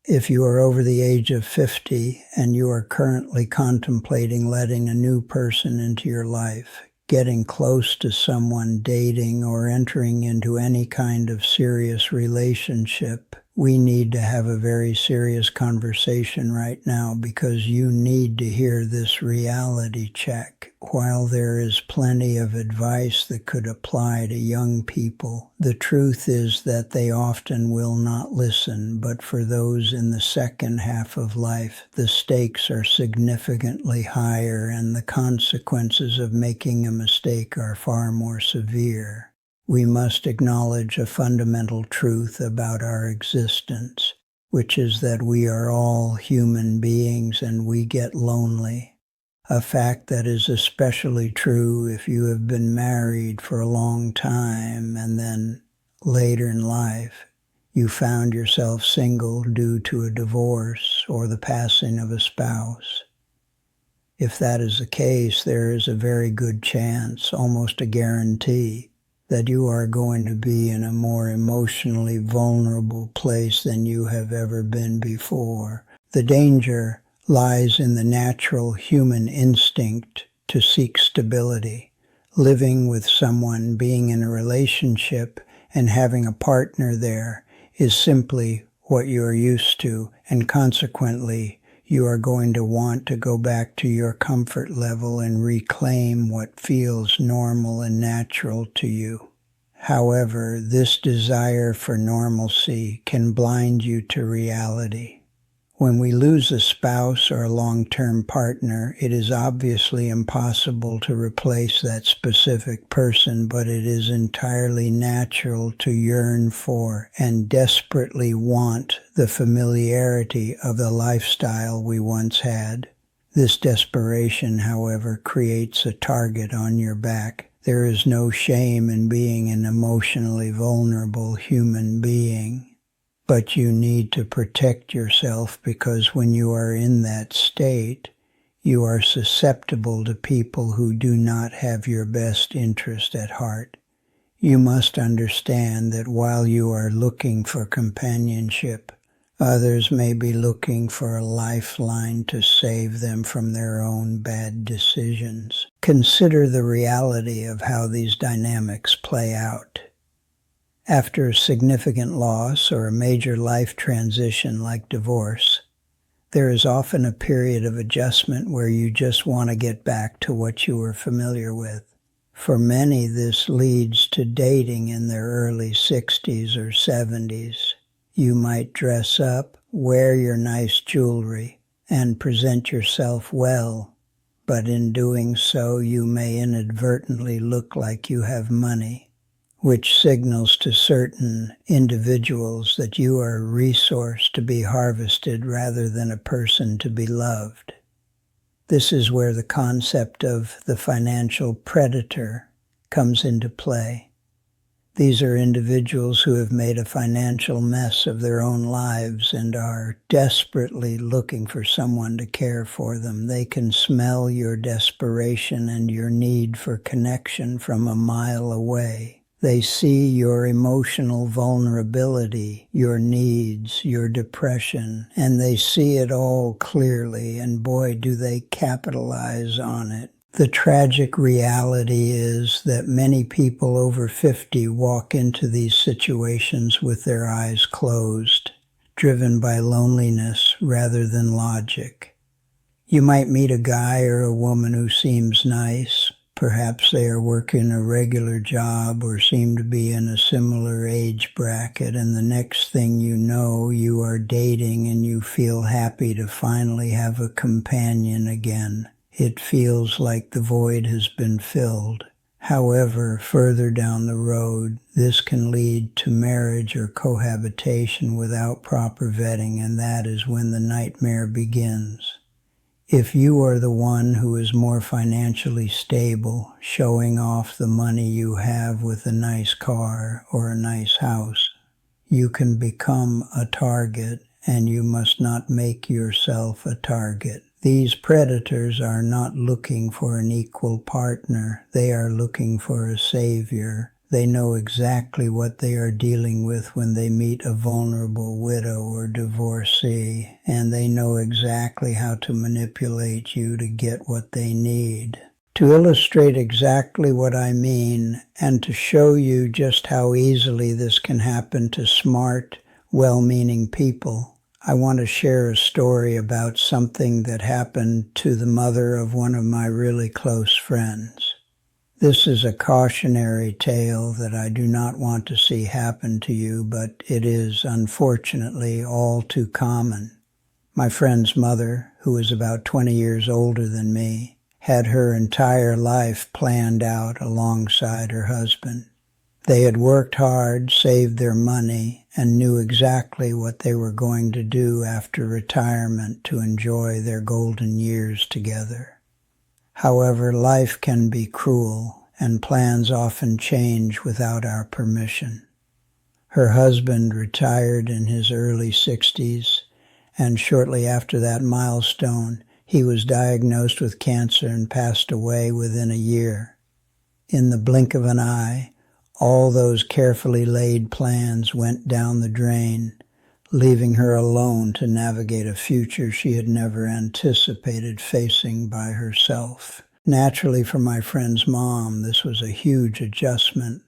If you are over the age of 50 and you are currently contemplating letting a new person into your life, getting close to someone, dating, or entering into any kind of serious relationship, we need to have a very serious conversation right now because you need to hear this reality check. While there is plenty of advice that could apply to young people, the truth is that they often will not listen. But for those in the second half of life, the stakes are significantly higher and the consequences of making a mistake are far more severe. We must acknowledge a fundamental truth about our existence, which is that we are all human beings and we get lonely. A fact that is especially true if you have been married for a long time and then later in life you found yourself single due to a divorce or the passing of a spouse. If that is the case, there is a very good chance, almost a guarantee, that you are going to be in a more emotionally vulnerable place than you have ever been before. The danger lies in the natural human instinct to seek stability. Living with someone, being in a relationship, and having a partner there is simply what you are used to, and consequently, you are going to want to go back to your comfort level and reclaim what feels normal and natural to you. However, this desire for normalcy can blind you to reality. When we lose a spouse or a long-term partner, it is obviously impossible to replace that specific person, but it is entirely natural to yearn for and desperately want the familiarity of the lifestyle we once had. This desperation, however, creates a target on your back. There is no shame in being an emotionally vulnerable human being. But you need to protect yourself because when you are in that state, you are susceptible to people who do not have your best interest at heart. You must understand that while you are looking for companionship, others may be looking for a lifeline to save them from their own bad decisions. Consider the reality of how these dynamics play out. After a significant loss or a major life transition like divorce, there is often a period of adjustment where you just want to get back to what you were familiar with. For many, this leads to dating in their early 60s or 70s. You might dress up, wear your nice jewelry, and present yourself well, but in doing so, you may inadvertently look like you have money, which signals to certain individuals that you are a resource to be harvested rather than a person to be loved. This is where the concept of the financial predator comes into play. These are individuals who have made a financial mess of their own lives and are desperately looking for someone to care for them. They can smell your desperation and your need for connection from a mile away. They see your emotional vulnerability, your needs, your depression, and they see it all clearly, and boy, do they capitalize on it. The tragic reality is that many people over 50 walk into these situations with their eyes closed, driven by loneliness rather than logic. You might meet a guy or a woman who seems nice. Perhaps they are working a regular job or seem to be in a similar age bracket, and the next thing you know, you are dating and you feel happy to finally have a companion again. It feels like the void has been filled. However, further down the road, this can lead to marriage or cohabitation without proper vetting, and that is when the nightmare begins. If you are the one who is more financially stable, showing off the money you have with a nice car or a nice house, you can become a target, and you must not make yourself a target. These predators are not looking for an equal partner. They are looking for a savior. They know exactly what they are dealing with when they meet a vulnerable widow or divorcee, and they know exactly how to manipulate you to get what they need. To illustrate exactly what I mean, and to show you just how easily this can happen to smart, well-meaning people, I want to share a story about something that happened to the mother of one of my really close friends. This is a cautionary tale that I do not want to see happen to you, but it is, unfortunately, all too common. My friend's mother, who is about 20 years older than me, had her entire life planned out alongside her husband. They had worked hard, saved their money, and knew exactly what they were going to do after retirement to enjoy their golden years together. However, life can be cruel, and plans often change without our permission. Her husband retired in his early 60s, and shortly after that milestone, he was diagnosed with cancer and passed away within a year. In the blink of an eye, all those carefully laid plans went down the drain, leaving her alone to navigate a future she had never anticipated facing by herself. Naturally, for my friend's mom, this was a huge adjustment,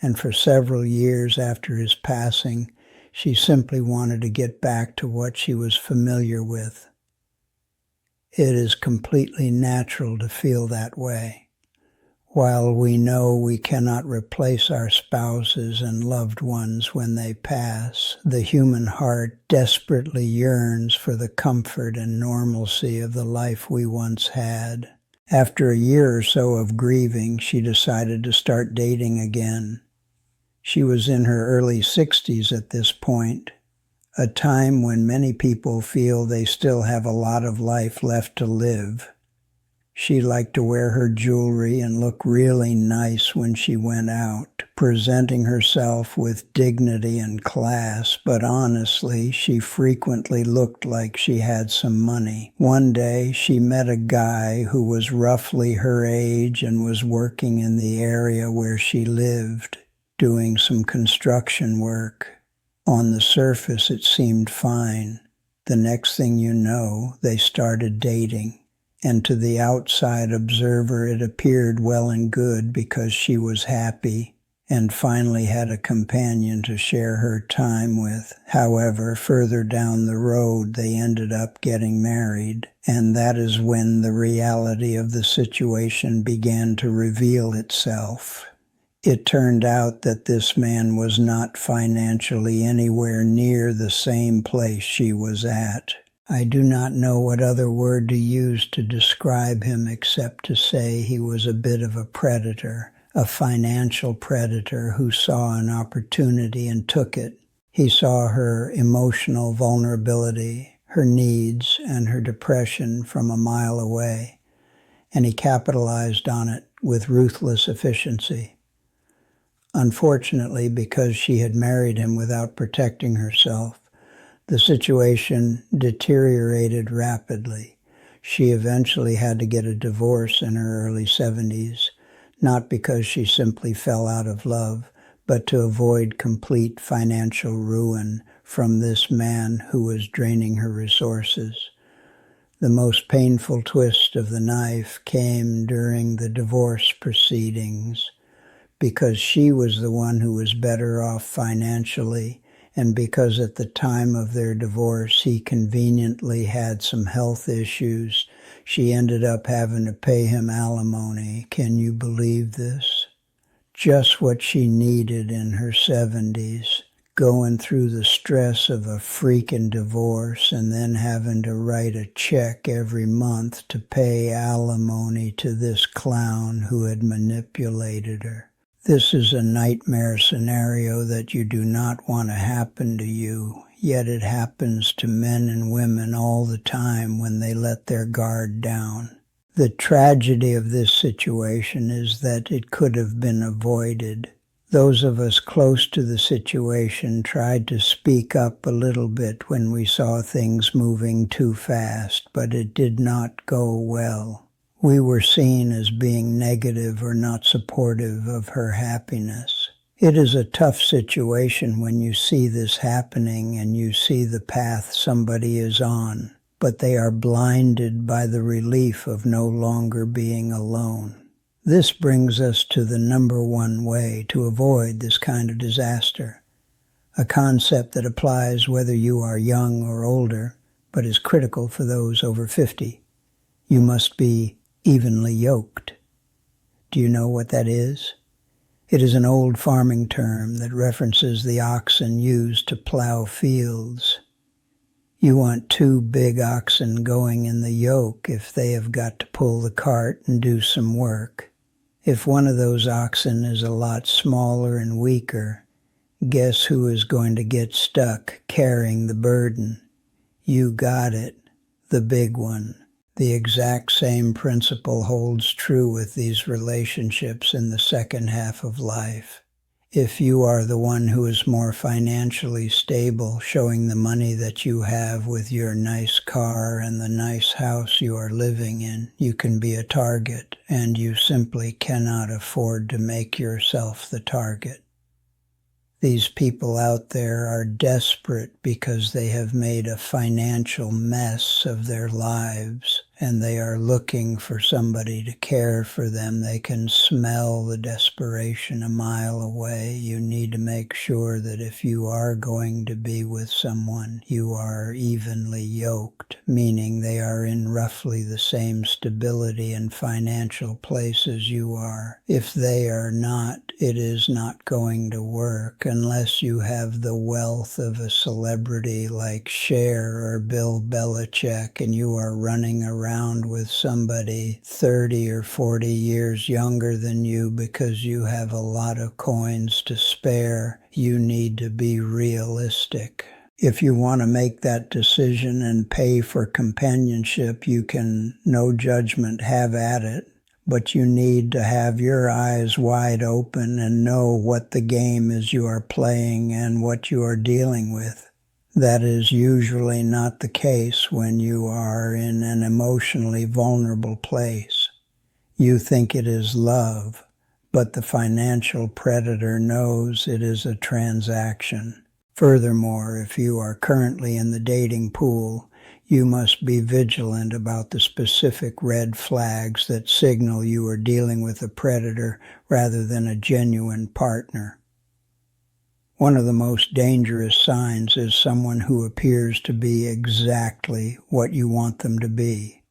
and for several years after his passing, she simply wanted to get back to what she was familiar with. It is completely natural to feel that way. While we know we cannot replace our spouses and loved ones when they pass, the human heart desperately yearns for the comfort and normalcy of the life we once had. After a year or so of grieving, she decided to start dating again. She was in her early 60s at this point, a time when many people feel they still have a lot of life left to live. She liked to wear her jewelry and look really nice when she went out, presenting herself with dignity and class, but honestly, she frequently looked like she had some money. One day, she met a guy who was roughly her age and was working in the area where she lived, doing some construction work. On the surface, it seemed fine. The next thing you know, they started dating. And to the outside observer, it appeared well and good because she was happy and finally had a companion to share her time with. However, further down the road, they ended up getting married, and that is when the reality of the situation began to reveal itself. It turned out that this man was not financially anywhere near the same place she was at. I do not know what other word to use to describe him except to say he was a bit of a predator, a financial predator who saw an opportunity and took it. He saw her emotional vulnerability, her needs, and her depression from a mile away, and he capitalized on it with ruthless efficiency. Unfortunately, because she had married him without protecting herself, the situation deteriorated rapidly. She eventually had to get a divorce in her early 70s, not because she simply fell out of love, but to avoid complete financial ruin from this man who was draining her resources. The most painful twist of the knife came during the divorce proceedings, because she was the one who was better off financially, and because at the time of their divorce he conveniently had some health issues. She ended up having to pay him alimony. Can you believe this? Just what she needed in her 70s, going through the stress of a freaking divorce and then having to write a check every month to pay alimony to this clown who had manipulated her. This is a nightmare scenario that you do not want to happen to you, yet it happens to men and women all the time when they let their guard down. The tragedy of this situation is that it could have been avoided. Those of us close to the situation tried to speak up a little bit when we saw things moving too fast, but it did not go well. We were seen as being negative or not supportive of her happiness. It is a tough situation when you see this happening and you see the path somebody is on, but they are blinded by the relief of no longer being alone. This brings us to the number one way to avoid this kind of disaster, a concept that applies whether you are young or older, but is critical for those over 50. You must be evenly yoked. Do you know what that is? It is an old farming term that references the oxen used to plow fields. You want two big oxen going in the yoke if they have got to pull the cart and do some work. If one of those oxen is a lot smaller and weaker, guess who is going to get stuck carrying the burden? You got it, the big one. The exact same principle holds true with these relationships in the second half of life. If you are the one who is more financially stable, showing the money that you have with your nice car and the nice house you are living in, you can be a target, and you simply cannot afford to make yourself the target. These people out there are desperate because they have made a financial mess of their lives, and they are looking for somebody to care for them. They can smell the desperation a mile away. You need to make sure that if you are going to be with someone, you are evenly yoked, meaning they are in roughly the same stability and financial place as you are. If they are not, it is not going to work unless you have the wealth of a celebrity like Cher or Bill Belichick and you are running around with somebody 30 or 40 years younger than you because you have a lot of coins to spare. You need to be realistic. If you want to make that decision and pay for companionship, you can, no judgment, have at it. But you need to have your eyes wide open and know what the game is you are playing and what you are dealing with. That is usually not the case when you are in an emotionally vulnerable place. You think it is love, but the financial predator knows it is a transaction. Furthermore, if you are currently in the dating pool, you must be vigilant about the specific red flags that signal you are dealing with a predator rather than a genuine partner. One of the most dangerous signs is someone who appears to be exactly what you want them to be.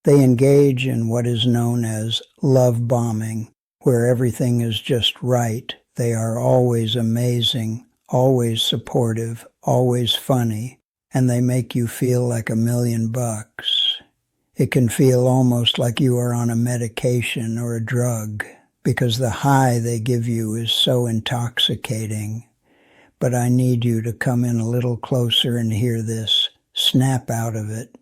They engage in what is known as love bombing, where everything is just right. They are always amazing, always supportive, always funny, and they make you feel like $1 million. It can feel almost like you are on a medication or a drug, because the high they give you is so intoxicating. But I need you to come in a little closer and hear this. Snap out of it.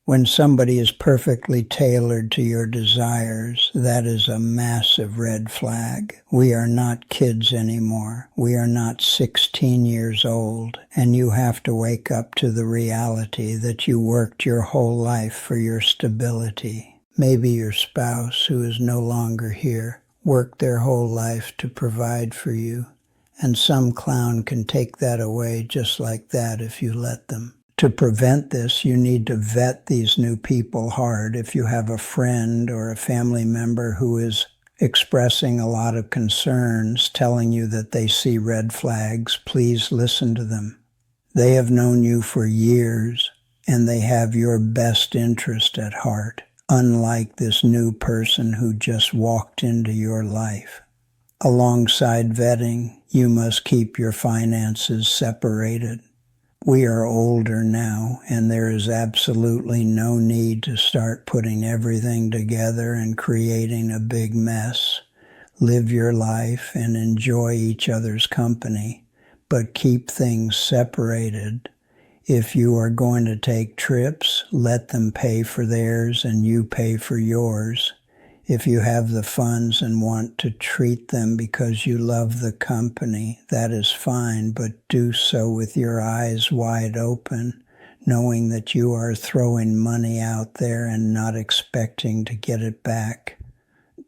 When somebody is perfectly tailored to your desires, that is a massive red flag. We are not kids anymore. We are not 16 years old, and you have to wake up to the reality that you worked your whole life for your stability. Maybe your spouse, who is no longer here, worked their whole life to provide for you, and some clown can take that away just like that if you let them. To prevent this, you need to vet these new people hard. If you have a friend or a family member who is expressing a lot of concerns, telling you that they see red flags, please listen to them. They have known you for years, and they have your best interest at heart, unlike this new person who just walked into your life. Alongside vetting, you must keep your finances separated. We are older now, and there is absolutely no need to start putting everything together and creating a big mess. Live your life and enjoy each other's company, but keep things separated. If you are going to take trips, let them pay for theirs and you pay for yours. If you have the funds and want to treat them because you love the company, that is fine, but do so with your eyes wide open, knowing that you are throwing money out there and not expecting to get it back.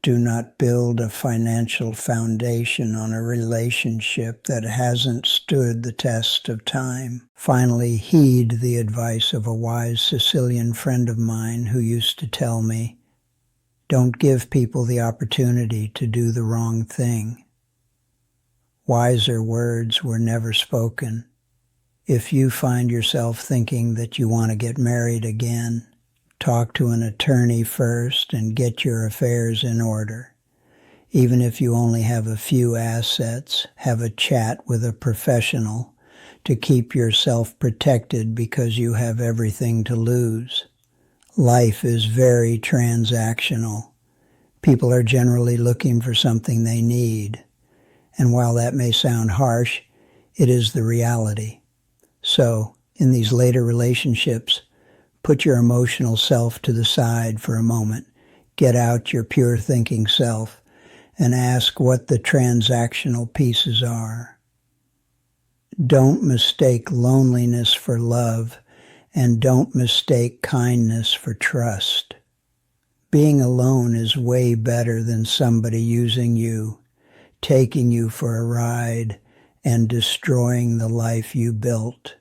do not build a financial foundation on a relationship that hasn't stood the test of time. Finally, heed the advice of a wise Sicilian friend of mine who used to tell me, "Don't give people the opportunity to do the wrong thing." Wiser words were never spoken. If you find yourself thinking that you want to get married again, talk to an attorney first and get your affairs in order. Even if you only have a few assets, have a chat with a professional to keep yourself protected because you have everything to lose. Life is very transactional. People are generally looking for something they need. And while that may sound harsh, it is the reality. So, in these later relationships, put your emotional self to the side for a moment. Get out your pure thinking self and ask what the transactional pieces are. Don't mistake loneliness for love, and don't mistake kindness for trust. Being alone is way better than somebody using you, taking you for a ride, and destroying the life you built.